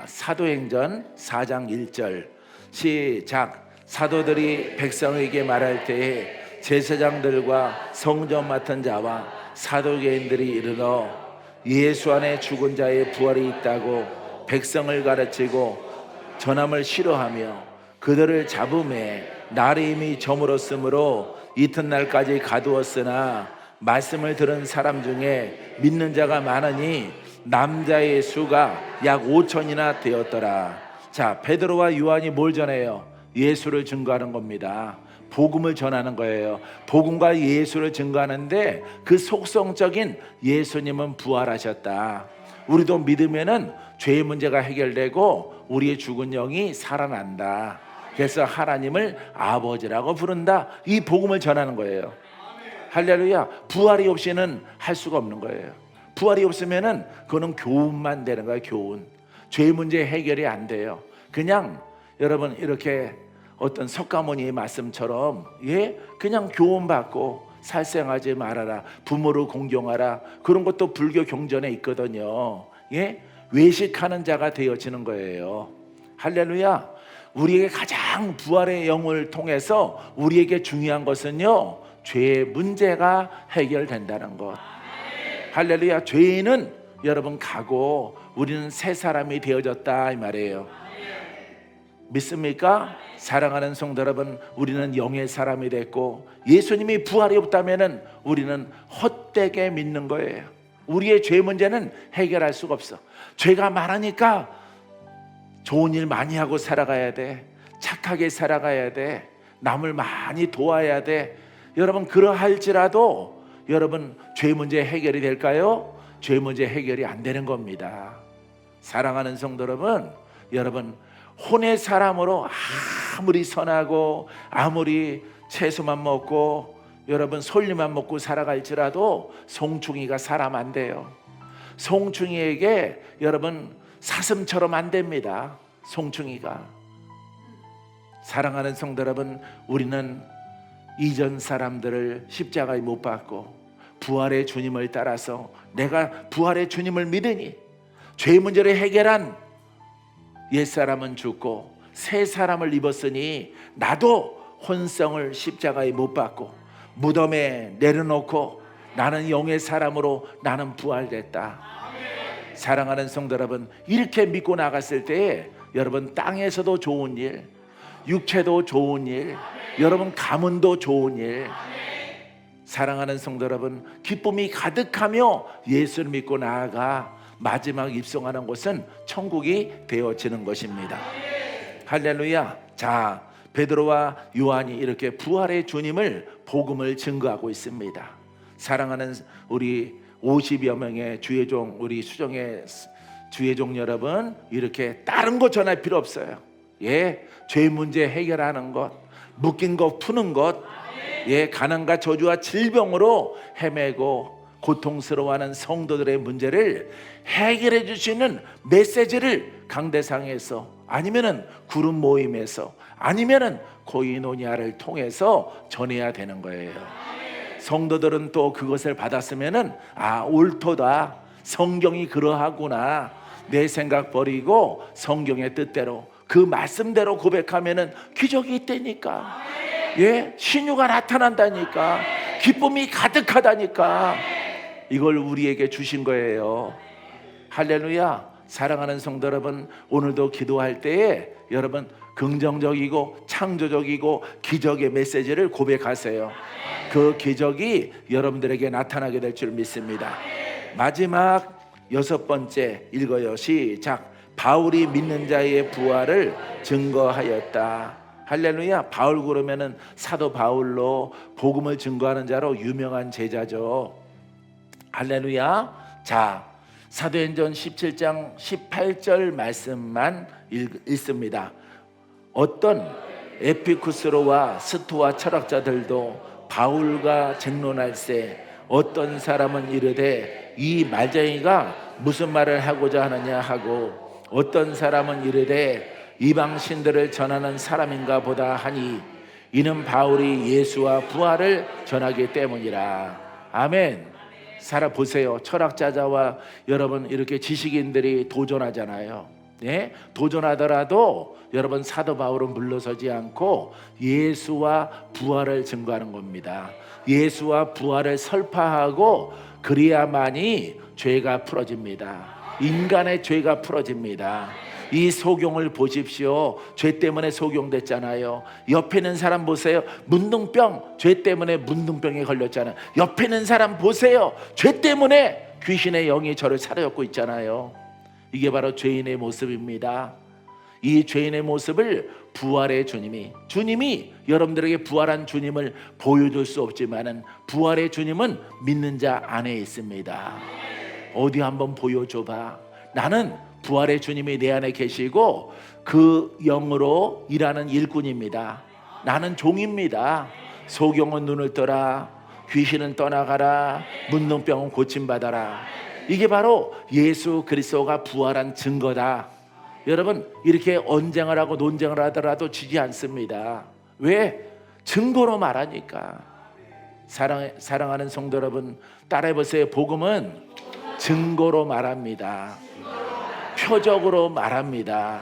사도행전 4장 1절 시작. 사도들이 백성에게 말할 때에 제사장들과 성전 맡은 자와 사도계인들이 이르러 예수 안에 죽은 자의 부활이 있다고 백성을 가르치고 전함을 싫어하며 그들을 잡음에 날이 이미 저물었으므로 이튿날까지 가두었으나 말씀을 들은 사람 중에 믿는 자가 많으니 남자의 수가 약 5천이나 되었더라. 자, 베드로와 요한이 뭘 전해요? 예수를 증거하는 겁니다. 복음을 전하는 거예요. 복음과 예수를 증거하는데 그 속성적인 예수님은 부활하셨다. 우리도 믿으면은 죄의 문제가 해결되고 우리의 죽은 영이 살아난다. 그래서 하나님을 아버지라고 부른다. 이 복음을 전하는 거예요. 할렐루야. 부활이 없이는 할 수가 없는 거예요. 부활이 없으면은 그거는 교훈만 되는 거예요. 교훈. 죄의 문제 해결이 안 돼요. 그냥 여러분 이렇게 어떤 석가모니의 말씀처럼 그냥 교훈 받고 살생하지 말아라, 부모를 공경하라, 그런 것도 불교 경전에 있거든요. 외식하는 자가 되어지는 거예요. 할렐루야. 우리에게 가장 부활의 영을 통해서 우리에게 중요한 것은요, 죄의 문제가 해결된다는 것. 할렐루야. 죄인은 여러분 가고 우리는 새 사람이 되어졌다 이 말이에요. 믿습니까? 사랑하는 성도 여러분, 우리는 영의 사람이 됐고 예수님이 부활이 없다면 우리는 헛되게 믿는 거예요. 우리의 죄 문제는 해결할 수가 없어. 죄가 많으니까 좋은 일 많이 하고 살아가야 돼. 착하게 살아가야 돼. 남을 많이 도와야 돼. 여러분 그러할지라도 여러분 죄 문제 해결이 될까요? 죄 문제 해결이 안 되는 겁니다. 사랑하는 성도 여러분 혼의 사람으로 아무리 선하고 아무리 채소만 먹고 여러분 솔잎만 먹고 살아갈지라도 송충이가 사람 안 돼요. 송충이에게 여러분 사슴처럼 안 됩니다. 송충이가. 사랑하는 성도 여러분, 우리는 이전 사람들을 십자가에 못 박고 부활의 주님을 따라서 내가 부활의 주님을 믿으니 죄 문제를 해결한 옛사람은 죽고 새 사람을 입었으니 나도 혼성을 십자가에 못 박고 무덤에 내려놓고 나는 영의 사람으로 나는 부활됐다. 사랑하는 성도 여러분, 이렇게 믿고 나갔을 때 여러분 땅에서도 좋은 일, 육체도 좋은 일, 여러분 가문도 좋은 일. 사랑하는 성도 여러분, 기쁨이 가득하며 예수를 믿고 나아가 마지막 입성하는 곳은 천국이 되어지는 것입니다. 할렐루야. 자, 베드로와 요한이 이렇게 부활의 주님을 복음을 증거하고 있습니다. 사랑하는 우리 50여 명의 주의종, 우리 수정의 주의종 여러분, 이렇게 다른 거 전할 필요 없어요. 죄 문제 해결하는 것, 묶인 것 푸는 것, 가난과 저주와 질병으로 헤매고 고통스러워하는 성도들의 문제를 해결해 줄 수 있는 메시지를 강대상에서 아니면은 그룹 모임에서 아니면은 코이노니아를 통해서 전해야 되는 거예요. 성도들은 또 그것을 받았으면은 옳도다, 성경이 그러하구나, 내 생각 버리고 성경의 뜻대로 그 말씀대로 고백하면은 기적이 있다니까. 신유가 나타난다니까. 기쁨이 가득하다니까. 이걸 우리에게 주신 거예요. 할렐루야. 사랑하는 성도 여러분, 오늘도 기도할 때에 여러분 긍정적이고 창조적이고 기적의 메시지를 고백하세요. 그 기적이 여러분들에게 나타나게 될 줄 믿습니다. 마지막 6번째 읽어요. 시작. 바울이 믿는 자의 부활을 증거하였다. 할렐루야. 바울 그러면은 사도 바울로 복음을 증거하는 자로 유명한 제자죠. 할렐루야. 자, 사도행전 17장 18절 말씀만 읽습니다. 어떤 에피쿠스로와 스토아 철학자들도 바울과 쟁론할세 어떤 사람은 이르되 이 말쟁이가 무슨 말을 하고자 하느냐 하고 어떤 사람은 이르되 이방신들을 전하는 사람인가 보다 하니 이는 바울이 예수와 부활을 전하기 때문이라. 아멘. 살아보세요. 철학자자와 여러분 이렇게 지식인들이 도전하잖아요. 도전하더라도 여러분 사도 바울은 물러서지 않고 예수와 부활을 증거하는 겁니다. 예수와 부활을 설파하고 그래야만이 죄가 풀어집니다. 인간의 죄가 풀어집니다. 이 소경을 보십시오. 죄 때문에 소경됐잖아요. 옆에 있는 사람 보세요. 문둥병, 죄 때문에 문둥병에 걸렸잖아요. 옆에 있는 사람 보세요. 죄 때문에 귀신의 영이 저를 사로잡고 있잖아요. 이게 바로 죄인의 모습입니다. 이 죄인의 모습을 부활의 주님이 여러분들에게 부활한 주님을 보여줄 수 없지만은 부활의 주님은 믿는 자 안에 있습니다. 어디 한번 보여줘봐. 나는 부활의 주님이 내 안에 계시고 그 영으로 일하는 일꾼입니다. 나는 종입니다. 소경은 눈을 떠라, 귀신은 떠나가라, 문둥병은 고침받아라. 이게 바로 예수 그리스도가 부활한 증거다. 여러분 이렇게 언쟁을 하고 논쟁을 하더라도 지지 않습니다. 왜? 증거로 말하니까. 사랑하는 성도 여러분, 따라해보세요. 복음은 증거로 말합니다. 표적으로 말합니다.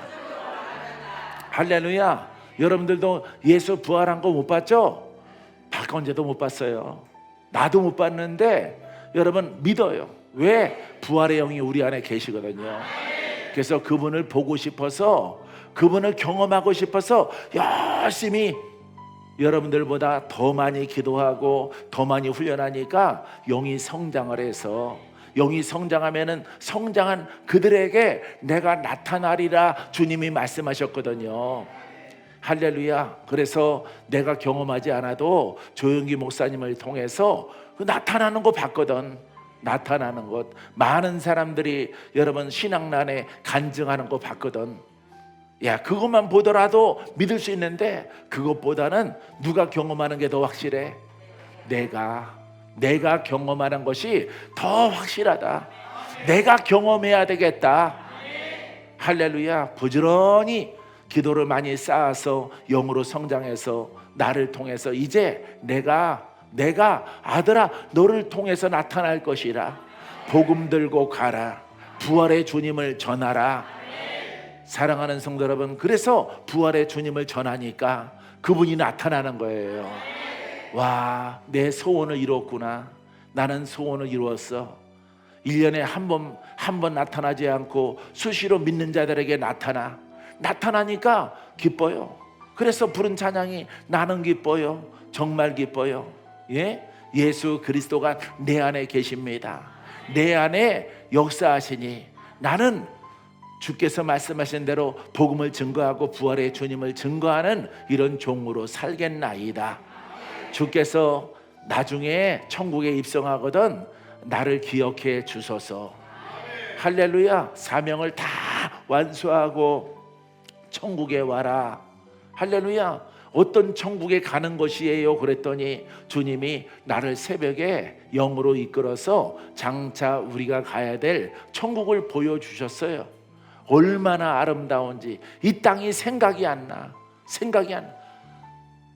할렐루야. 여러분들도 예수 부활한 거 못 봤죠? 박건재도 못 봤어요. 나도 못 봤는데 여러분 믿어요. 왜? 부활의 영이 우리 안에 계시거든요. 그래서 그분을 보고 싶어서, 그분을 경험하고 싶어서 열심히 여러분들보다 더 많이 기도하고 더 많이 훈련하니까 영이 성장을 해서, 영이 성장하면은 성장한 그들에게 내가 나타나리라 주님이 말씀하셨거든요. 할렐루야. 그래서 내가 경험하지 않아도 조영기 목사님을 통해서 그 나타나는 거 봤거든. 나타나는 것, 많은 사람들이 여러분 신앙난에 간증하는 거 봤거든. 야, 그것만 보더라도 믿을 수 있는데 그것보다는 누가 경험하는 게 더 확실해? 내가 경험하는 것이 더 확실하다. 내가 경험해야 되겠다. 할렐루야. 부지런히 기도를 많이 쌓아서 영으로 성장해서 나를 통해서 이제 내가 아들아 너를 통해서 나타날 것이라. 복음 들고 가라. 부활의 주님을 전하라. 사랑하는 성도 여러분, 그래서 부활의 주님을 전하니까 그분이 나타나는 거예요. 와, 내 소원을 이뤘구나. 나는 소원을 이루었어. 1년에 한 번 나타나지 않고 수시로 믿는 자들에게 나타나니까 기뻐요. 그래서 부른 찬양이 나는 기뻐요. 정말 기뻐요. 예수 그리스도가 내 안에 계십니다. 내 안에 역사하시니 나는 주께서 말씀하신 대로 복음을 증거하고 부활의 주님을 증거하는 이런 종으로 살겠나이다. 주께서 나중에 천국에 입성하거든 나를 기억해 주소서. 할렐루야. 사명을 다 완수하고 천국에 와라. 할렐루야. 어떤 천국에 가는 것이에요? 그랬더니 주님이 나를 새벽에 영으로 이끌어서 장차 우리가 가야 될 천국을 보여주셨어요. 얼마나 아름다운지 이 땅이 생각이 안 나. 생각이 안 나.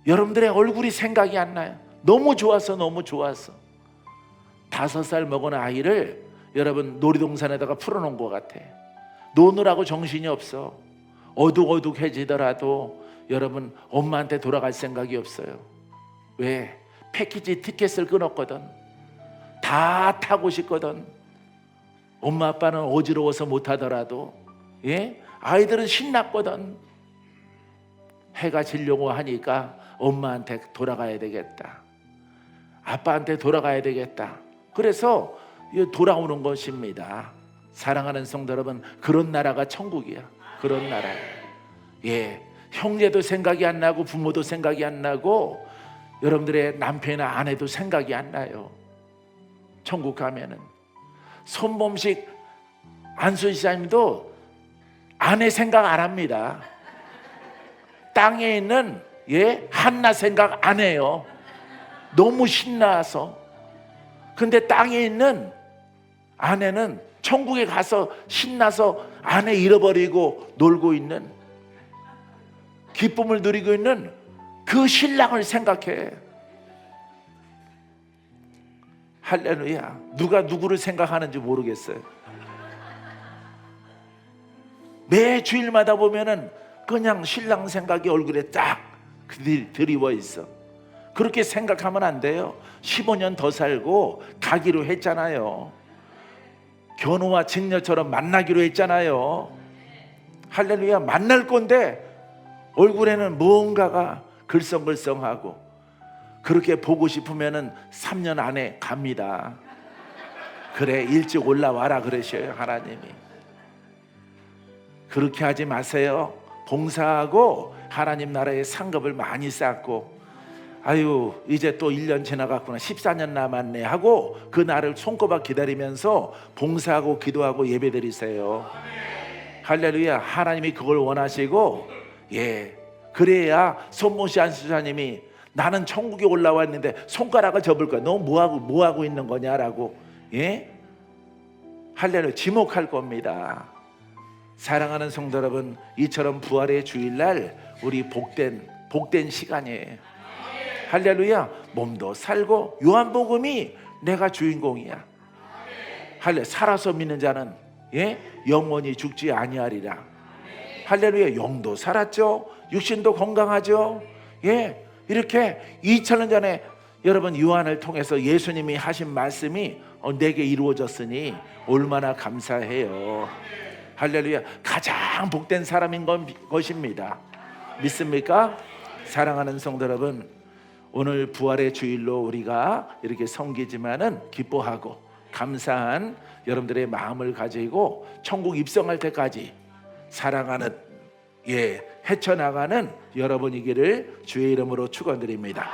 여러분들의 얼굴이 생각이 안 나요. 너무 좋아서 너무 좋아서. 5살 먹은 아이를 여러분 놀이동산에다가 풀어놓은 것 같아. 노느라고 정신이 없어. 어둑어둑해지더라도 여러분 엄마한테 돌아갈 생각이 없어요. 왜? 패키지 티켓을 끊었거든. 다 타고 싶거든. 엄마 아빠는 어지러워서 못하더라도 아이들은 신났거든. 해가 지려고 하니까 엄마한테 돌아가야 되겠다. 아빠한테 돌아가야 되겠다. 그래서 돌아오는 것입니다. 사랑하는 성도 여러분, 그런 나라가 천국이야. 그런 나라. 형제도 생각이 안 나고 부모도 생각이 안 나고 여러분들의 남편이나 아내도 생각이 안 나요. 천국 가면은. 손범식 안수지사님도 아내 생각 안 합니다. 땅에 있는 한나 생각 안 해요. 너무 신나서. 근데 땅에 있는 아내는 천국에 가서 신나서 아내 잃어버리고 놀고 있는, 기쁨을 누리고 있는 그 신랑을 생각해. 할렐루야. 누가 누구를 생각하는지 모르겠어요. 매 주일마다 보면은 그냥 신랑 생각이 얼굴에 딱 드리워 있어. 그렇게 생각하면 안 돼요. 15년 더 살고 가기로 했잖아요. 견우와 직녀처럼 만나기로 했잖아요. 할렐루야. 만날 건데 얼굴에는 뭔가가 글썽글썽하고, 그렇게 보고 싶으면은 3년 안에 갑니다. 그래, 일찍 올라와라 그러셔요, 하나님이. 그렇게 하지 마세요. 봉사하고 하나님 나라의 상급을 많이 쌓고, 아유 이제 또 1년 지나갔구나, 14년 남았네 하고 그 날을 손꼽아 기다리면서 봉사하고 기도하고 예배드리세요. 할렐루야. 하나님이 그걸 원하시고, 그래야 손모시 안수사님이 나는 천국에 올라왔는데 손가락을 접을 거야. 너 뭐하고 있는 거냐라고 할렐루야 지목할 겁니다. 사랑하는 성도 여러분, 이처럼 부활의 주일날 우리 복된 시간이에요. 할렐루야. 몸도 살고 요한복음이 내가 주인공이야. 할렐루야. 살아서 믿는 자는 영원히 죽지 아니하리라. 할렐루야. 영도 살았죠. 육신도 건강하죠. 이렇게 2000년 전에 여러분 요한을 통해서 예수님이 하신 말씀이 내게 이루어졌으니 얼마나 감사해요. 할렐루야. 가장 복된 사람인 것입니다. 믿습니까? 사랑하는 성도 여러분, 오늘 부활의 주일로 우리가 이렇게 섬기지만은 기뻐하고 감사한 여러분들의 마음을 가지고 천국 입성할 때까지 사랑하는 헤쳐나가는 여러분이기를 주의 이름으로 축원드립니다.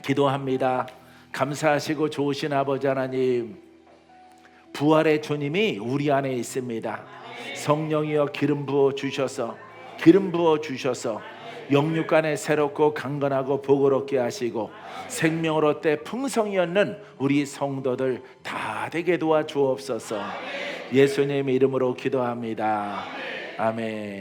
기도합니다. 감사하시고 좋으신 아버지 하나님, 부활의 주님이 우리 안에 있습니다. 성령이여 기름 부어 주셔서 영육간에 새롭고 강건하고 복을 하시고 생명을 얻되 풍성히 얻는 우리 성도들 다 되게 도와 주옵소서. 예수님의 이름으로 기도합니다. 아멘.